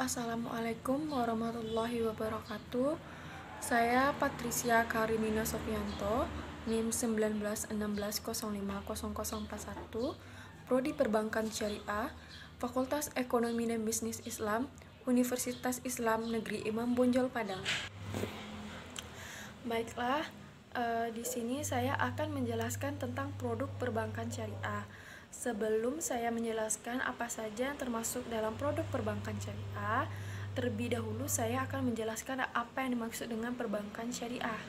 Assalamualaikum warahmatullahi wabarakatuh. Saya Patricia Karimina Sofianto, NIM 1916050041, Prodi Perbankan Syariah, Fakultas Ekonomi dan Bisnis Islam, Universitas Islam Negeri Imam Bonjol Padang. Baiklah, di sini saya akan menjelaskan tentang produk perbankan syariah. Sebelum saya menjelaskan apa saja yang termasuk dalam produk perbankan syariah, terlebih dahulu saya akan menjelaskan apa yang dimaksud dengan perbankan syariah.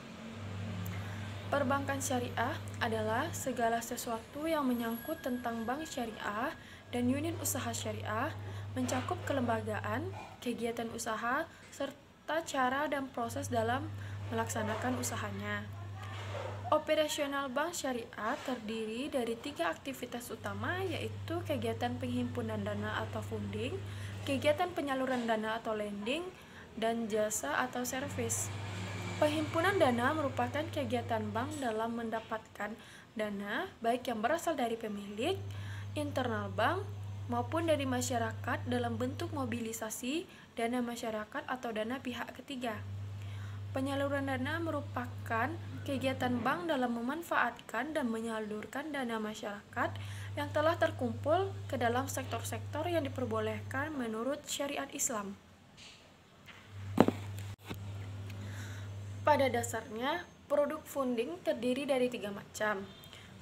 Perbankan syariah adalah segala sesuatu yang menyangkut tentang bank syariah dan unit usaha syariah, mencakup kelembagaan, kegiatan usaha, serta cara dan proses dalam melaksanakan usahanya. Operasional bank syariah terdiri dari 3 aktivitas utama, yaitu kegiatan penghimpunan dana atau funding, kegiatan penyaluran dana atau lending, dan jasa atau servis. Penghimpunan dana merupakan kegiatan bank dalam mendapatkan dana, baik yang berasal dari pemilik, internal bank, maupun dari masyarakat dalam bentuk mobilisasi dana masyarakat atau dana pihak ketiga. Penyaluran dana merupakan kegiatan bank dalam memanfaatkan dan menyalurkan dana masyarakat yang telah terkumpul ke dalam sektor-sektor yang diperbolehkan menurut syariat Islam. Pada dasarnya, produk funding terdiri dari 3 macam,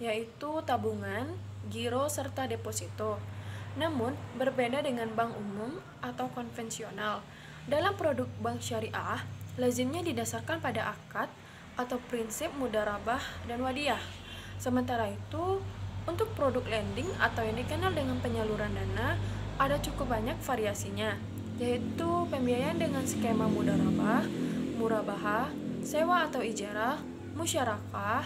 yaitu tabungan, giro, serta deposito. Namun, berbeda dengan bank umum atau konvensional. Dalam produk bank syariah, lazimnya didasarkan pada akad atau prinsip mudharabah dan wadiyah. Sementara itu, untuk produk lending atau yang dikenal dengan penyaluran dana, ada cukup banyak variasinya, yaitu pembiayaan dengan skema mudharabah, murabahah, sewa atau ijarah, musyarakah,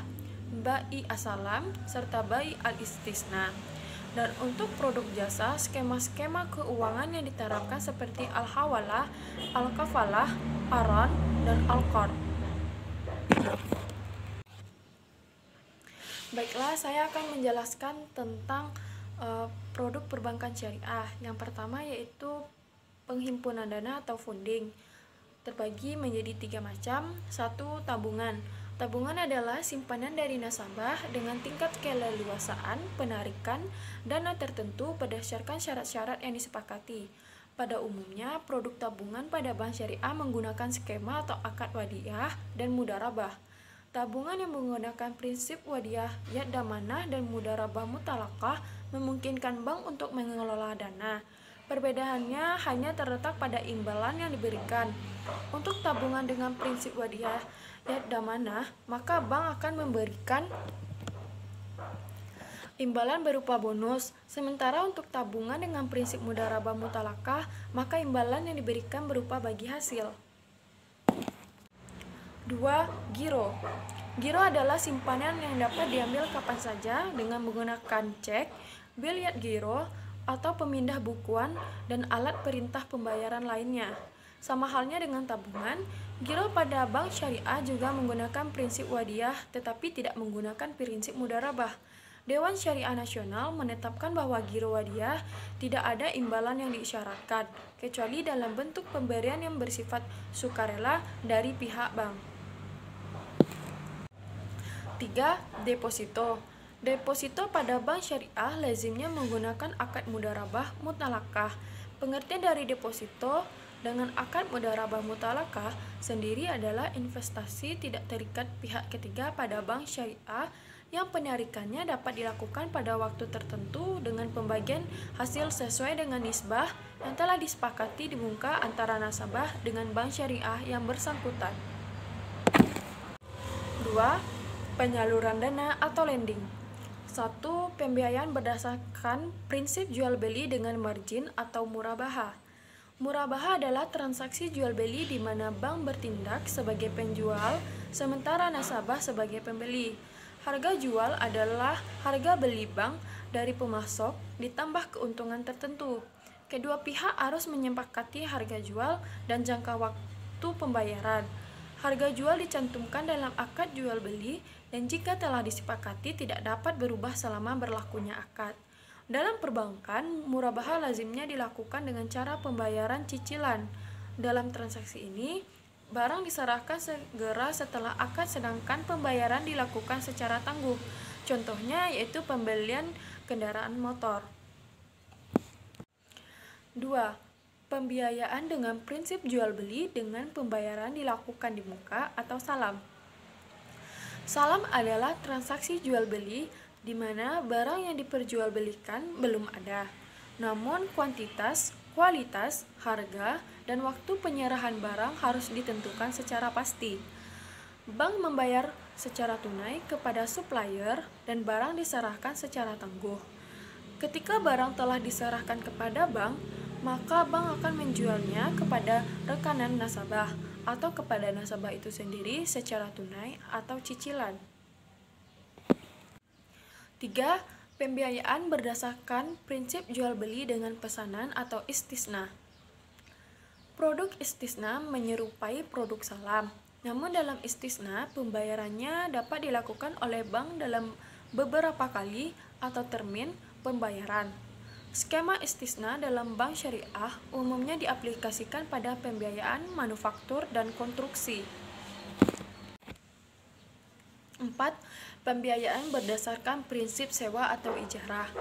bai asalam, serta bai al-istisna. Dan untuk produk jasa, skema-skema keuangan yang diterapkan seperti al-hawalah, al-kafalah, aron, dan al-qard. Baiklah, saya akan menjelaskan tentang produk perbankan syariah. Yang pertama yaitu penghimpunan dana atau funding. Terbagi menjadi 3 macam. 1. Tabungan. Tabungan adalah simpanan dari nasabah dengan tingkat keleluasaan penarikan dana tertentu berdasarkan syarat-syarat yang disepakati. Pada umumnya, produk tabungan pada bank syariah menggunakan skema atau akad wadiyah dan mudharabah. Tabungan yang menggunakan prinsip wadiyah yad damanah dan mudharabah mutalakah memungkinkan bank untuk mengelola dana. Perbedaannya hanya terletak pada imbalan yang diberikan. Untuk tabungan dengan prinsip wadiyah yad damanah, maka bank akan memberikan imbalan berupa bonus. Sementara untuk tabungan dengan prinsip mudharabah mutalakah, maka imbalan yang diberikan berupa bagi hasil. 2. Giro. Giro adalah simpanan yang dapat diambil kapan saja dengan menggunakan cek, bil yad giro, atau pemindah bukuan dan alat perintah pembayaran lainnya. Sama halnya dengan tabungan, giro pada bank syariah juga menggunakan prinsip wadiyah tetapi tidak menggunakan prinsip mudharabah. Dewan Syariah Nasional menetapkan bahwa giro wadiyah tidak ada imbalan yang diisyaratkan, kecuali dalam bentuk pemberian yang bersifat sukarela dari pihak bank. 3. Deposito. Deposito pada bank syariah lazimnya menggunakan akad mudharabah mutalakah. Pengertian dari deposito dengan akad mudharabah mutalakah sendiri adalah investasi tidak terikat pihak ketiga pada bank syariah yang penarikannya dapat dilakukan pada waktu tertentu dengan pembagian hasil sesuai dengan nisbah yang telah disepakati di muka antara nasabah dengan bank syariah yang bersangkutan. 2. Penyaluran dana atau lending. 1. Pembiayaan berdasarkan prinsip jual beli dengan margin atau murabahah. Murabahah adalah transaksi jual beli di mana bank bertindak sebagai penjual sementara nasabah sebagai pembeli. Harga jual adalah harga beli bank dari pemasok ditambah keuntungan tertentu. Kedua pihak harus menyepakati harga jual dan jangka waktu pembayaran. Harga jual dicantumkan dalam akad jual beli dan jika telah disepakati tidak dapat berubah selama berlakunya akad. Dalam perbankan, murabahah lazimnya dilakukan dengan cara pembayaran cicilan. Dalam transaksi ini, barang diserahkan segera setelah akad sedangkan pembayaran dilakukan secara tangguh. Contohnya yaitu pembelian kendaraan motor. 2. Pembiayaan dengan prinsip jual beli dengan pembayaran dilakukan di muka atau salam. Salam adalah transaksi jual beli di mana barang yang diperjualbelikan belum ada, namun kuantitas, kualitas, harga, dan waktu penyerahan barang harus ditentukan secara pasti. Bank membayar secara tunai kepada supplier dan barang diserahkan secara tangguh. Ketika barang telah diserahkan kepada bank, maka bank akan menjualnya kepada rekanan nasabah atau kepada nasabah itu sendiri secara tunai atau cicilan. 3. Pembiayaan berdasarkan prinsip jual beli dengan pesanan atau istisna. Produk istisna menyerupai produk salam, namun dalam istisna pembayarannya dapat dilakukan oleh bank dalam beberapa kali atau termin pembayaran. Skema istisna dalam bank syariah umumnya diaplikasikan pada pembiayaan manufaktur dan konstruksi. 4. Pembiayaan berdasarkan prinsip sewa atau ijarah.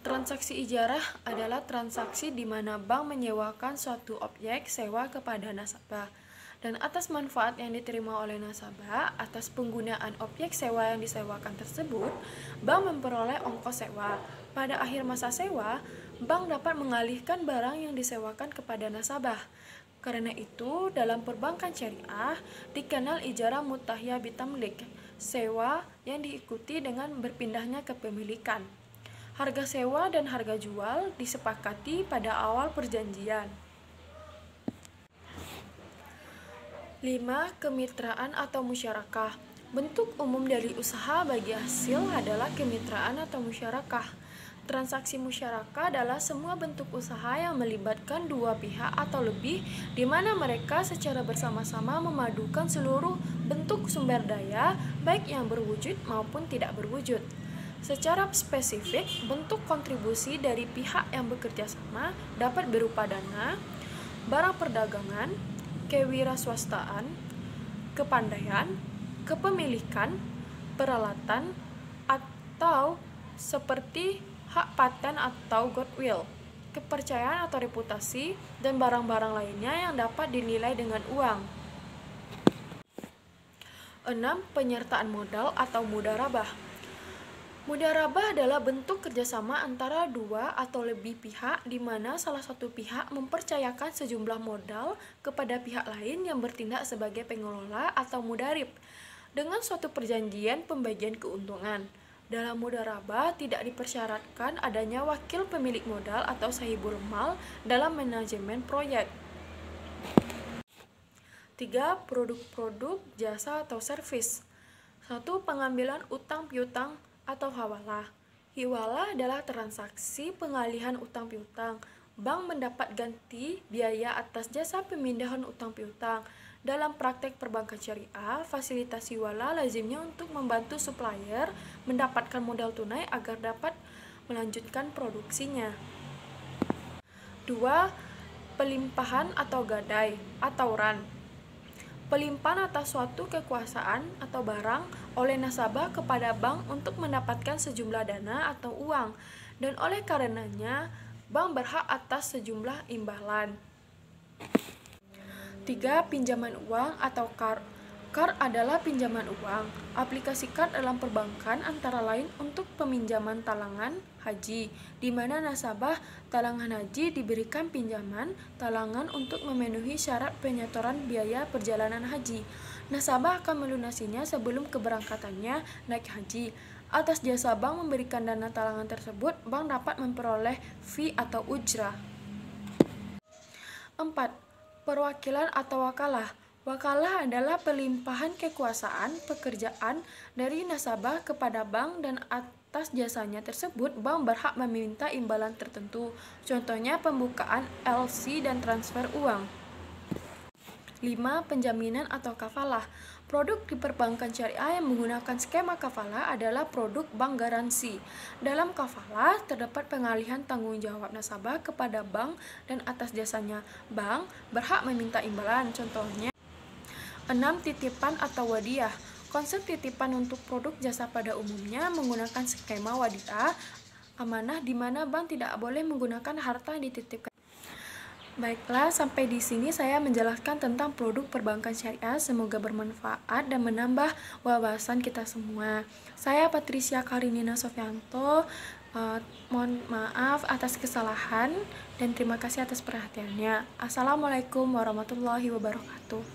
Transaksi ijarah adalah transaksi di mana bank menyewakan suatu objek sewa kepada nasabah, dan atas manfaat yang diterima oleh nasabah atas penggunaan objek sewa yang disewakan tersebut, bank memperoleh ongkos sewa. Pada akhir masa sewa, bank dapat mengalihkan barang yang disewakan kepada nasabah. Karena itu, dalam perbankan syariah dikenal ijarah mutahya bitamlik, sewa yang diikuti dengan berpindahnya kepemilikan. Harga sewa dan harga jual disepakati pada awal perjanjian. 5. Kemitraan atau musyarakah. Bentuk umum dari usaha bagi hasil adalah kemitraan atau musyarakah. Transaksi musyarakah adalah semua bentuk usaha yang melibatkan dua pihak atau lebih, di mana mereka secara bersama-sama memadukan seluruh bentuk sumber daya, baik yang berwujud maupun tidak berwujud. Secara spesifik, bentuk kontribusi dari pihak yang bekerja sama dapat berupa dana, barang perdagangan, kewirausahaan, kepandaian, kepemilikan, peralatan, atau seperti hak paten atau goodwill, kepercayaan atau reputasi, dan barang-barang lainnya yang dapat dinilai dengan uang. 6. Penyertaan modal atau mudharabah. Mudharabah adalah bentuk kerjasama antara dua atau lebih pihak di mana salah satu pihak mempercayakan sejumlah modal kepada pihak lain yang bertindak sebagai pengelola atau mudharib dengan suatu perjanjian pembagian keuntungan. Dalam mudharabah tidak dipersyaratkan adanya wakil pemilik modal atau sahibul mal dalam manajemen proyek. 3. Produk-produk, jasa atau servis. 1. Pengambilan utang piutang atau hawalah. Hiwalah adalah transaksi pengalihan utang piutang. Bank mendapat ganti biaya atas jasa pemindahan utang piutang. Dalam praktek perbankan syariah, fasilitas hiwalah lazimnya untuk membantu supplier mendapatkan modal tunai agar dapat melanjutkan produksinya. 2. Pelimpahan atau gadai atau ran. Pelimpahan atas suatu kekuasaan atau barang oleh nasabah kepada bank untuk mendapatkan sejumlah dana atau uang, dan oleh karenanya bank berhak atas sejumlah imbalan. 3. Pinjaman uang atau KAR. KAR adalah pinjaman uang. Aplikasi KAR dalam perbankan antara lain untuk peminjaman talangan haji, di mana nasabah talangan haji diberikan pinjaman talangan untuk memenuhi syarat penyetoran biaya perjalanan haji. Nasabah akan melunasinya sebelum keberangkatannya naik haji. Atas jasa bank memberikan dana talangan tersebut, bank dapat memperoleh fee atau ujrah. 4. Perwakilan atau wakalah. Wakalah adalah pelimpahan kekuasaan pekerjaan dari nasabah kepada bank, dan atas jasanya tersebut bank berhak meminta imbalan tertentu. Contohnya pembukaan LC dan transfer uang. 5. Penjaminan atau kafalah. Produk di perbankan syariah yang menggunakan skema kafalah adalah produk bank garansi. Dalam kafalah terdapat pengalihan tanggung jawab nasabah kepada bank dan atas jasanya bank berhak meminta imbalan. Contohnya 6. Titipan atau wadiah. Konsep titipan untuk produk jasa pada umumnya menggunakan skema wadiah amanah di mana bank tidak boleh menggunakan harta yang dititipkan. Baiklah, sampai di sini saya menjelaskan tentang produk perbankan syariah. Semoga bermanfaat dan menambah wawasan kita semua. Saya Patricia Karinina Sofianto. Mohon maaf atas kesalahan dan terima kasih atas perhatiannya. Assalamualaikum warahmatullahi wabarakatuh.